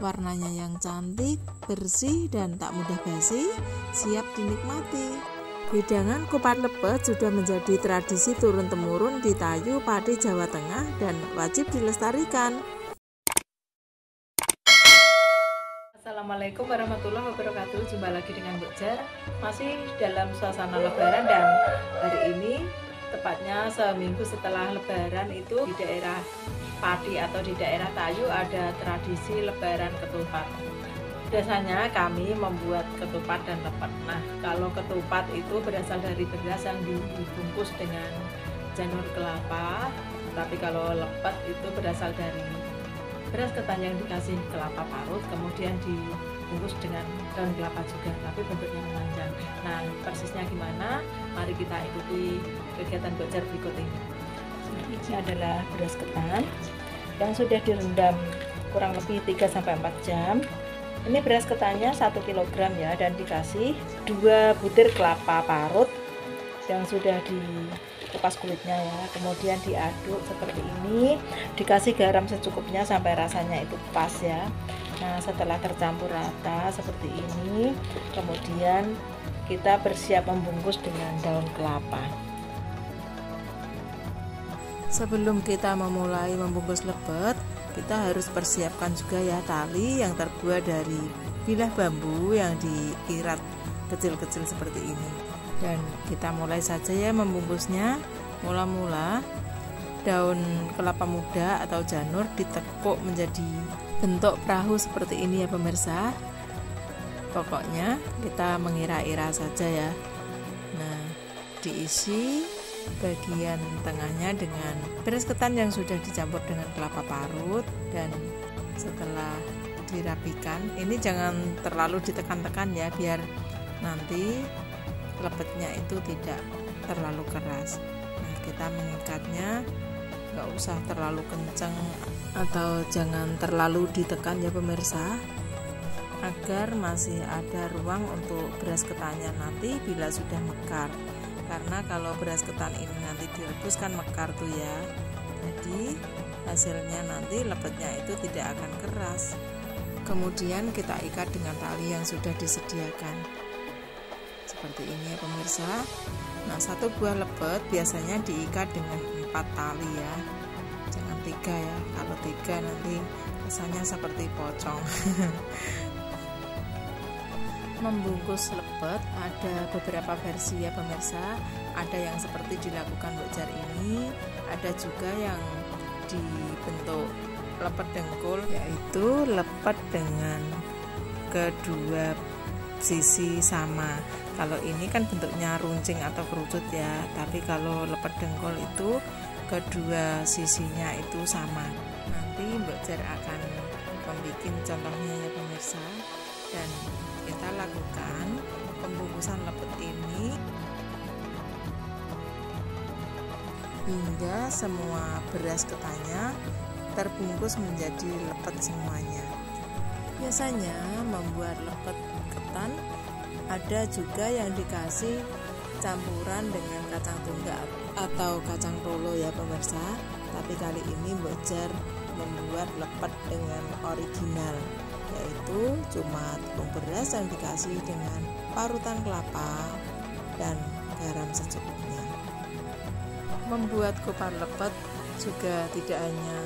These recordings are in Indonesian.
Warnanya yang cantik, bersih, dan tak mudah basi, siap dinikmati. Hidangan kupat lepet sudah menjadi tradisi turun-temurun di Tayu, Pati, Jawa Tengah dan wajib dilestarikan. Assalamualaikum warahmatullahi wabarakatuh. Jumpa lagi dengan Bu Jar, masih dalam suasana lebaran, dan hari ini tepatnya seminggu setelah lebaran itu di daerah Pati atau di daerah Tayu ada tradisi lebaran ketupat. Biasanya kami membuat ketupat dan lepet. Nah, kalau ketupat itu berasal dari beras yang dibungkus dengan janur kelapa, tapi kalau lepet itu berasal dari beras ketan yang dikasih kelapa parut, kemudian dibungkus dengan daun kelapa juga, tapi bentuknya memanjang. Nah, persisnya gimana? Mari kita ikuti kegiatan belajar berikut ini. Ini adalah beras ketan yang sudah direndam kurang lebih 3-4 jam. Ini beras ketannya 1 kg ya, dan dikasih 2 butir kelapa parut yang sudah dikupas kulitnya ya, kemudian diaduk seperti ini, dikasih garam secukupnya sampai rasanya itu pas ya. Nah, setelah tercampur rata seperti ini, kemudian kita bersiap membungkus dengan daun kelapa. Sebelum kita memulai membungkus lepet, kita harus persiapkan juga ya tali yang terbuat dari bilah bambu yang diirat kecil-kecil seperti ini. Dan kita mulai saja ya membungkusnya. Mula-mula daun kelapa muda atau janur ditekuk menjadi bentuk perahu seperti ini ya pemirsa. Pokoknya kita mengira-ira saja ya. Nah, diisi bagian tengahnya dengan beras ketan yang sudah dicampur dengan kelapa parut, dan setelah dirapikan, ini jangan terlalu ditekan-tekan ya, biar nanti lepetnya itu tidak terlalu keras. Nah, kita mengikatnya nggak usah terlalu kencang atau jangan terlalu ditekan ya pemirsa, agar masih ada ruang untuk beras ketannya nanti bila sudah mekar. Karena kalau beras ketan ini nanti direbus kan mekar tuh ya, jadi hasilnya nanti lepetnya itu tidak akan keras. Kemudian kita ikat dengan tali yang sudah disediakan seperti ini ya pemirsa. Nah, 1 buah lepet biasanya diikat dengan 4 tali ya, jangan 3 ya, kalau 3 nanti rasanya seperti pocong. Membungkus lepet ada beberapa versi ya pemirsa. Ada yang seperti dilakukan Bu Jar ini, ada juga yang dibentuk lepet dengkul, yaitu lepet dengan kedua sisi sama. Kalau ini kan bentuknya runcing atau kerucut ya, tapi kalau lepet dengkul itu kedua sisinya itu sama. Nanti Bu Jar akan membuat contohnya ya pemirsa, dan kita lakukan pembungkusan lepet ini hingga semua beras ketannya terbungkus menjadi lepet semuanya. Biasanya membuat lepet ketan ada juga yang dikasih campuran dengan kacang tunggak atau kacang rolo ya pemirsa, tapi kali ini Bu Jar membuat lepet dengan original, yaitu cuma tepung beras yang dikasih dengan parutan kelapa dan garam secukupnya. Membuat kupat lepet juga tidak hanya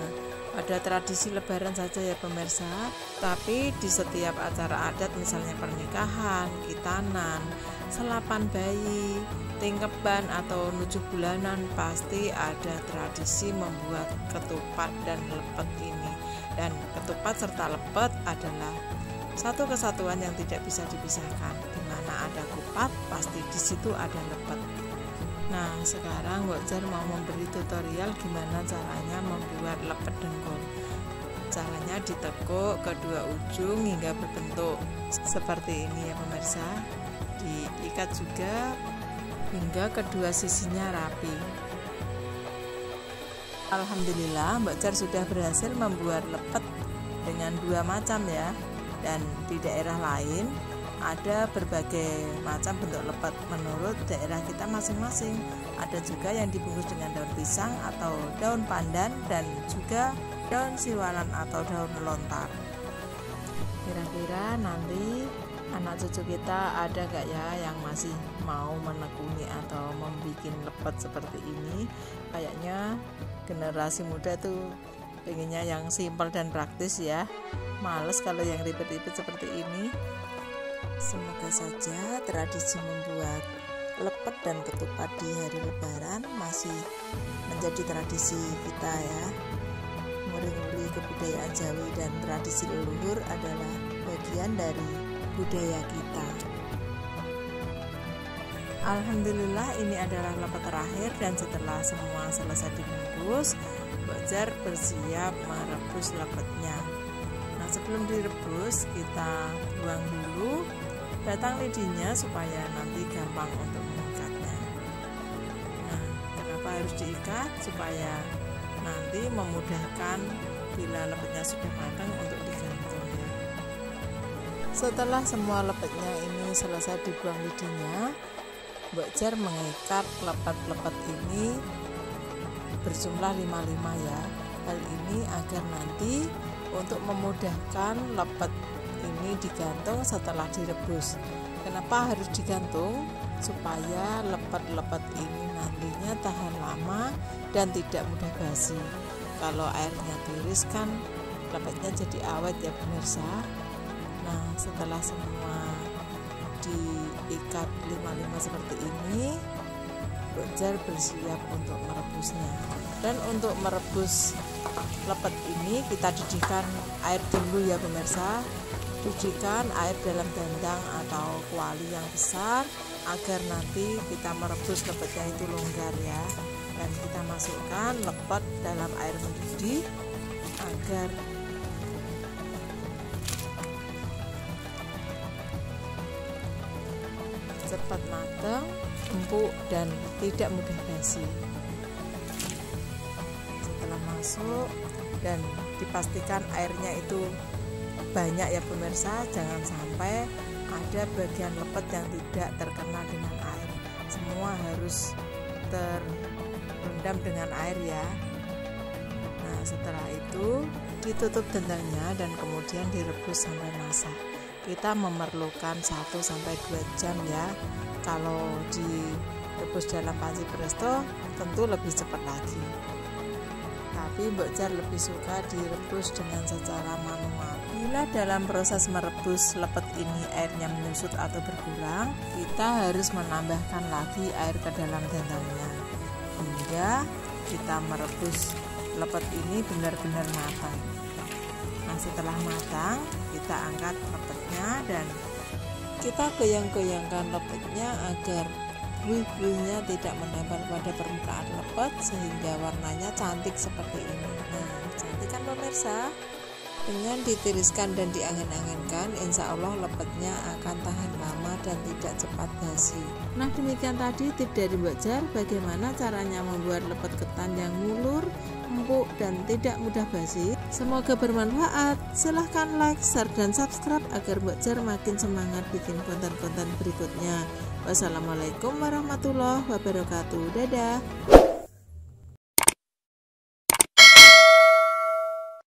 pada tradisi lebaran saja ya pemirsa, tapi di setiap acara adat misalnya pernikahan, khitanan, selapan bayi, tingkeban atau 7 bulanan, pasti ada tradisi membuat ketupat dan lepet ini. Dan ketupat serta lepet adalah satu kesatuan yang tidak bisa dipisahkan. Di mana ada kupat, pasti di situ ada lepet. Nah, sekarang Bu Jar mau memberi tutorial gimana caranya membuat lepet dengkul. Caranya ditekuk kedua ujung hingga berbentuk seperti ini ya pemirsa. Diikat juga hingga kedua sisinya rapi. Alhamdulillah Mbak Jar sudah berhasil membuat lepet dengan 2 macam ya. Dan di daerah lain ada berbagai macam bentuk lepet menurut daerah kita masing-masing. Ada juga yang dibungkus dengan daun pisang atau daun pandan, dan juga daun siwalan atau daun lontar. Kira-kira nanti anak cucu kita ada gak ya yang masih mau menekuni atau membuat lepet seperti ini? Kayaknya generasi muda tuh pengennya yang simpel dan praktis ya. Males kalau yang ribet-ribet seperti ini. Semoga saja tradisi membuat lepet dan ketupat di hari Lebaran masih menjadi tradisi kita ya. Nguri-nguri kebudayaan Jawi dan tradisi leluhur adalah bagian dari budaya kita. Alhamdulillah ini adalah lepet terakhir, dan setelah semua selesai dibungkus, Mbok Jar bersiap merebus lepetnya. Nah, sebelum direbus kita buang dulu batang lidinya supaya nanti gampang untuk mengikatnya. Nah, kenapa harus diikat? Supaya nanti memudahkan bila lepetnya sudah matang untuk digantung ya. Setelah semua lepetnya ini selesai dibuang lidinya, Mbok Jar mengikat lepet-lepet ini berjumlah 55 ya. Hal ini agar nanti untuk memudahkan lepet ini digantung setelah direbus. Kenapa harus digantung? Supaya lepet-lepet ini nantinya tahan lama dan tidak mudah basi. Kalau airnya tiris kan lepetnya jadi awet ya pemirsa. Nah, setelah semua diikat 55 seperti ini, Mbok Jar bersiap untuk merebusnya. Dan untuk merebus lepet ini kita didihkan air dulu ya pemirsa. Didihkan air dalam dandang atau kuali yang besar agar nanti kita merebus lepetnya itu longgar ya. Dan kita masukkan lepet dalam air mendidih agar cepat matang, empuk dan tidak mudah basi. Setelah masuk dan dipastikan airnya itu banyak ya pemirsa, jangan sampai ada bagian lepet yang tidak terkena dengan air. Semua harus terendam dengan air ya. Nah, setelah itu ditutup dandangnya dan kemudian direbus sampai masak. Kita memerlukan 1-2 jam ya. Kalau direbus dalam panci presto tentu lebih cepat lagi. Tapi Mbok Jar lebih suka direbus dengan secara manual. Bila dalam proses merebus lepet ini airnya menyusut atau berkurang, kita harus menambahkan lagi air ke dalam dandangnya hingga kita merebus lepet ini benar-benar matang. Nah, setelah matang kita angkat lepetnya dan kita goyang-goyangkan lepetnya agar buih-buihnya tidak menempel pada permukaan lepet sehingga warnanya cantik seperti ini. Nah, cantik kan pemirsa? Dengan ditiriskan dan diangin-anginkan, insya Allah lepetnya akan tahan lama dan tidak cepat basi. Nah, demikian tadi tips dari Mbok Jar bagaimana caranya membuat lepet ketan yang mulur, empuk dan tidak mudah basi. Semoga bermanfaat. Silahkan like, share dan subscribe agar Mbok Jar makin semangat bikin konten-konten berikutnya. Wassalamualaikum warahmatullahi wabarakatuh. Dadah.